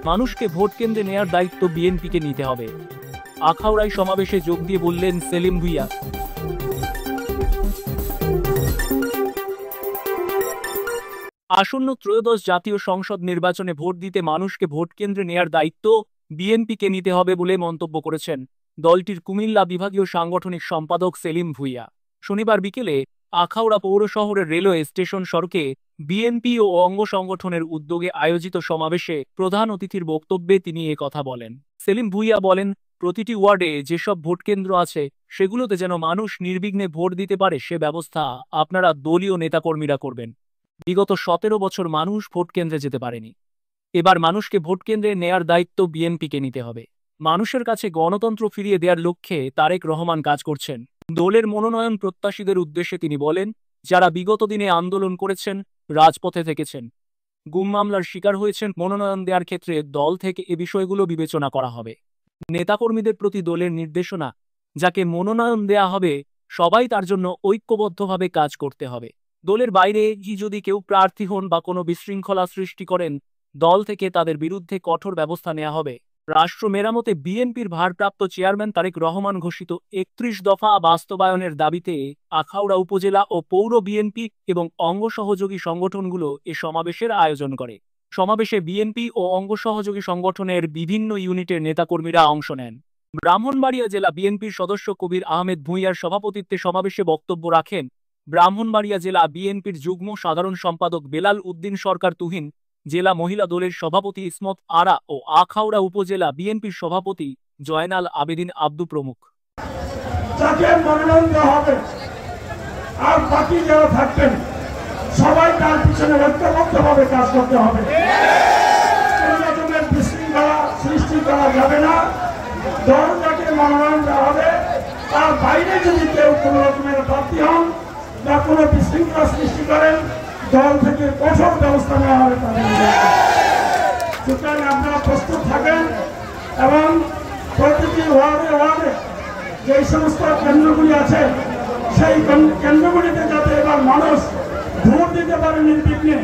মানুষকে ভোট কেন্দ্রে নেয়ার দায়িত্ব বিএনপিকে নিতে হবে। আখাউড়ায় সমাবেশে যোগ দিয়ে বললেন সেলিম ভুঁইয়া। আসন্ন ত্রয়োদশ জাতীয় সংসদ নির্বাচনে ভোট দিতে মানুষকে ভোট কেন্দ্রে নেয়ার দায়িত্ব বিএনপিকে নিতে হবে বলে মন্তব্য করেছেন দলটির কুমিল্লা বিভাগীয় সাংগঠনিক সম্পাদক সেলিম ভুঁইয়া। শনিবার বিকেলে আখাউড়া পৌর শহরের রেলওয়ে স্টেশন সড়কে বিএনপি ও অঙ্গ সংগঠনের উদ্যোগে আয়োজিত সমাবেশে প্রধান অতিথির বক্তব্যে তিনি এ কথা বলেন। সেলিম ভুঁইয়া বলেন, প্রতিটি ওয়ার্ডে যেসব ভোট কেন্দ্র আছে সেগুলোতে যেন মানুষ নির্বিঘ্নে ভোট দিতে পারে সে ব্যবস্থা আপনারা দলীয় নেতাকর্মীরা করবেন। বিগত 17 বছর মানুষ ভোট কেন্দ্রে যেতে পারেনি। এবার মানুষকে ভোট কেন্দ্রে নেয়ার দায়িত্ব বিএনপিকে নিতে হবে। মানুষের কাছে গণতন্ত্র ফিরিয়ে দেওয়ার লক্ষ্যে তারেক রহমান কাজ করছেন। দলের মনোনয়ন প্রত্যাশীদের উদ্দেশ্যে তিনি বলেন, যারা বিগত দিনে আন্দোলন করেছেন, রাজপথে থেকেছেন, গুম মামলার শিকার হয়েছেন, মনোনয়ন দেওয়ার ক্ষেত্রে দল থেকে এ বিষয়গুলো বিবেচনা করা হবে। নেতাকর্মীদের প্রতি দলের নির্দেশনা, যাকে মনোনয়ন দেয়া হবে সবাই তার জন্য ঐক্যবদ্ধভাবে কাজ করতে হবে। দলের বাইরে যদি কেউ প্রার্থী হন বা কোনো বিশৃঙ্খলা সৃষ্টি করেন, দল থেকে তাদের বিরুদ্ধে কঠোর ব্যবস্থা নেওয়া হবে। রাষ্ট্র মেরামতে বিএনপির ভারপ্রাপ্ত চেয়ারম্যান তারেক রহমান ঘোষিত 31 দফা বাস্তবায়নের দাবিতে আখাউড়া উপজেলা ও পৌর বিএনপি এবং অঙ্গ সহযোগী সংগঠনগুলো এ সমাবেশের আয়োজন করে। সমাবেশে বিএনপি ও অঙ্গ সহযোগী সংগঠনের বিভিন্ন ইউনিটের নেতাকর্মীরা অংশ নেন। ব্রাহ্মণবাড়িয়া জেলা বিএনপির সদস্য কবির আহমেদ ভূঁইয়ার সভাপতিত্বে সমাবেশে বক্তব্য রাখেন ব্রাহ্মণবাড়িয়া জেলা বিএনপির যুগ্ম সাধারণ সম্পাদক বেলাল উদ্দিন সরকার তুহিন, জেলা মহিলা দলের সভাপতি ইসমত আরা ও আখাউড়া উপজেলা বিএনপির সভাপতি জয়নাল আবেদিন আব্দু প্রমুখ। যাকে মনোনয়ন দেওয়া হবে আর বাকি যারা থাকবেন সবাই তার পিছনে ঐক্যবদ্ধভাবে কাজ করতে হবে। কোনো রকমের বিশৃঙ্খলা সৃষ্টি করা যাবে না। দল যাকে মনোনয়ন দেওয়া হবে তার বাইরে যদি কেউ কোনো রকমের প্রার্থী হন বা কোনো বিশৃঙ্খলা সৃষ্টি করেন, দল থেকে কঠোর ব্যবস্থা নেওয়া হবে তাদের। সুতরাং আপনারা প্রস্তুত থাকেন এবং প্রতিটি ওয়ার্ডে ওয়ার্ডে যে সমস্ত কেন্দ্রগুলি আছে সেই কেন্দ্রগুলিতে যাতে এবার মানুষ ভোট দিতে পারে নির্বিঘ্নে,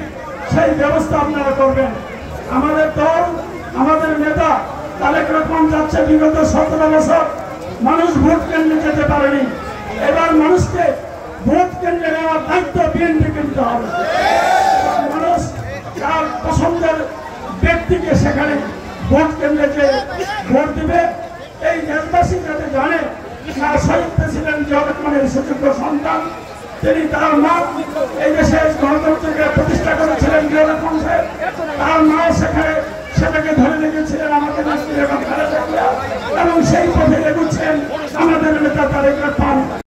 সেই ব্যবস্থা আপনারা করবেন। আমাদের দল, আমাদের নেতা তারেক রহমান যাচ্ছে বিগত 17 বছর মানুষ ভোট কেন্দ্রে যেতে পারেনি। এবার মানুষকে ভোট কেন্দ্রে নেওয়ার দায়িত্ব বিএনপিকে নিতে হবে। মানুষ তার পছন্দের ব্যক্তিকে সেখানে ভোট কেন্দ্রে যে ভোট দিবে, এই দেশবাসী যাতে জানে শহীদ প্রেসিডেন্ট জিয়া রহমানের সুযোগ্য সন্তান, তিনি তার মা এই দেশে গণতন্ত্রকে প্রতিষ্ঠা করেছিলেন, তার মা সেখানে সেটাকে ধরে রেখেছিলেন আমাদের এবং সেই পথে এগুচ্ছেন আমাদের নেতা তারেক রহমান।